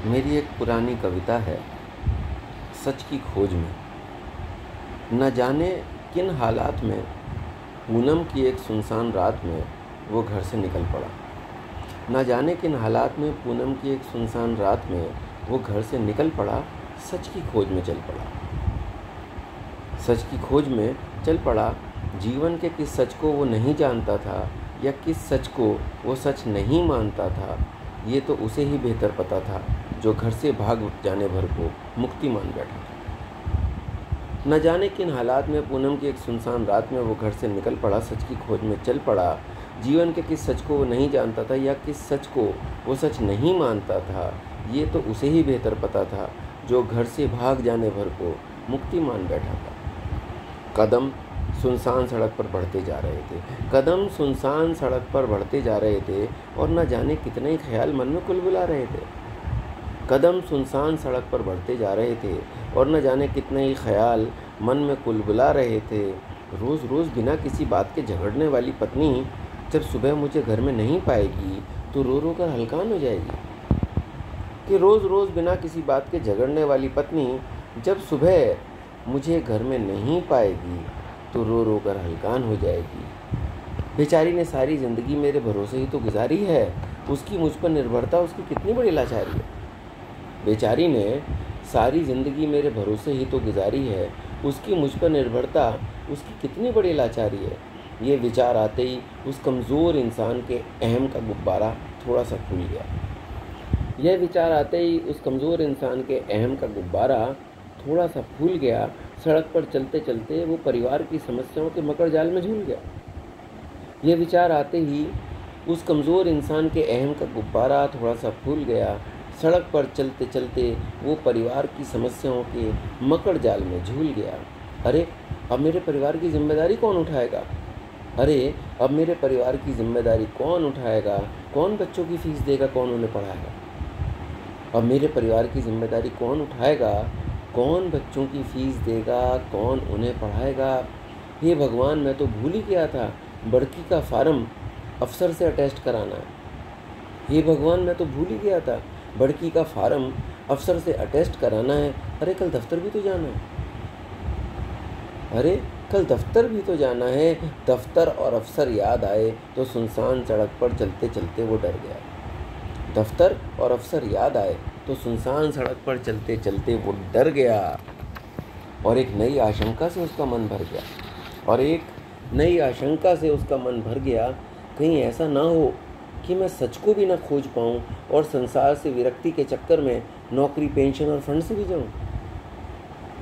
मेरी एक पुरानी कविता है, सच की खोज में। न जाने किन हालात में पूनम की एक सुनसान रात में वो घर से निकल पड़ा। न जाने किन हालात में पूनम की एक सुनसान रात में वो घर से निकल पड़ा, सच की खोज में चल पड़ा। सच की खोज में चल पड़ा। जीवन के किस सच को वो नहीं जानता था, या किस सच को वो सच नहीं मानता था, ये तो उसे ही बेहतर पता था, जो घर से भाग जाने भर को मुक्ति मान बैठा था। न जाने किन हालात में पूनम की एक सुनसान रात में वो घर से निकल पड़ा, सच की खोज में चल पड़ा। जीवन के किस सच को वो नहीं जानता था, या किस सच को वो सच नहीं मानता था, ये तो उसे ही बेहतर पता था, जो घर से भाग जाने भर को मुक्ति मान बैठा था। कदम सुनसान सड़क पर बढ़ते जा रहे थे। कदम सुनसान सड़क पर बढ़ते जा रहे थे, और न जाने कितने ही ख्याल मन में कुलबुला रहे थे। कदम सुनसान सड़क पर बढ़ते जा रहे थे, और न जाने कितने ही ख्याल मन में कुलबुला रहे थे। रोज़ रोज़ बिना किसी बात के झगड़ने वाली पत्नी जब सुबह मुझे घर में नहीं पाएगी, तो रो रो कर हलकान हो जाएगी। कि रोज़ रोज़ बिना किसी बात के झगड़ने वाली पत्नी जब सुबह मुझे घर में नहीं पाएगी, तो रो रो कर हलकान हो जाएगी। बेचारी ने सारी ज़िंदगी मेरे भरोसे ही तो गुजारी है, उसकी मुझ पर निर्भरता उसकी कितनी बड़ी लाचारी है। बेचारी ने सारी ज़िंदगी मेरे भरोसे ही तो गुजारी है, उसकी मुझ पर निर्भरता उसकी कितनी बड़ी लाचारी है। ये विचार आते ही उस कमज़ोर इंसान के अहम का गुब्बारा थोड़ा सा फूल गया। यह विचार आते ही उस कमज़ोर इंसान के अहम का गुब्बारा थोड़ा सा फूल गया। सड़क पर चलते चलते वो परिवार की समस्याओं के मकड़ जाल में झूल गया। यह विचार आते ही उस कमज़ोर इंसान के अहम का गुब्बारा थोड़ा सा फूल गया। सड़क पर चलते चलते वो परिवार की समस्याओं के मकड़ जाल में झूल गया। अरे अब मेरे परिवार की जिम्मेदारी कौन उठाएगा? अरे अब मेरे परिवार की जिम्मेदारी कौन उठाएगा? कौन बच्चों की फीस देगा? कौन उन्हें पढ़ाएगा? अब मेरे परिवार की जिम्मेदारी कौन उठाएगा? कौन बच्चों की फीस देगा? कौन उन्हें पढ़ाएगा? हे भगवान, मैं तो भूल ही गया था, बड़की का फार्म अफसर से अटेस्ट कराना है। हे भगवान, मैं तो भूल ही गया था, बड़की का फार्म अफसर से अटेस्ट कराना है। अरे कल दफ्तर भी तो जाना है। अरे कल दफ्तर भी तो जाना है। दफ्तर और अफसर याद आए तो सुनसान सड़क पर चलते चलते वो डर गया। दफ्तर और अफसर याद आए तो सुनसान सड़क पर चलते चलते वो डर गया, और एक नई आशंका से उसका मन भर गया। कहीं ऐसा ना हो कि मैं सच को भी ना खोज पाऊँ, और संसार से विरक्ति के चक्कर में नौकरी, पेंशन और फंड से भी जाऊँ।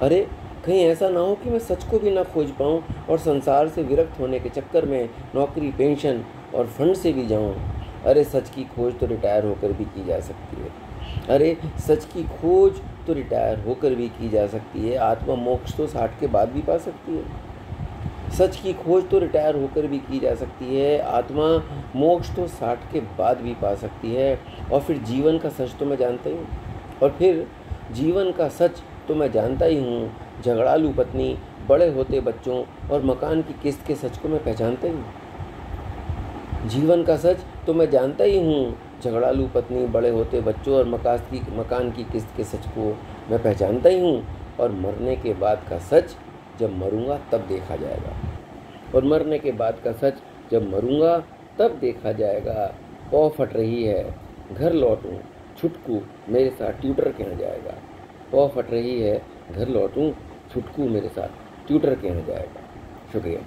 अरे कहीं ऐसा ना हो कि मैं सच को भी ना खोज पाऊँ, और संसार से विरक्त होने के चक्कर में नौकरी, पेंशन और फंड से भी जाऊँ। अरे सच की खोज तो रिटायर होकर भी की जा सकती है। आत्मा मोक्ष तो 60 के बाद भी पा सकती है। सच की खोज तो रिटायर होकर भी की जा सकती है। आत्मा मोक्ष तो 60 के बाद भी पा सकती है। और फिर जीवन का सच तो मैं जानता ही हूँ। झगड़ालू पत्नी, बड़े होते बच्चों और मकान की किस्त के सच को मैं पहचानता ही हूँ। जीवन का सच तो मैं जानता ही हूँ। झगड़ालू पत्नी, बड़े होते बच्चों और मकान की किस्त के सच को मैं पहचानता ही हूँ। और मरने के बाद का सच जब मरूंगा तब देखा जाएगा। पौ फट रही है, घर लौटूं, छुटकू मेरे साथ ट्यूटर के यहाँ जाएगा। शुक्रिया।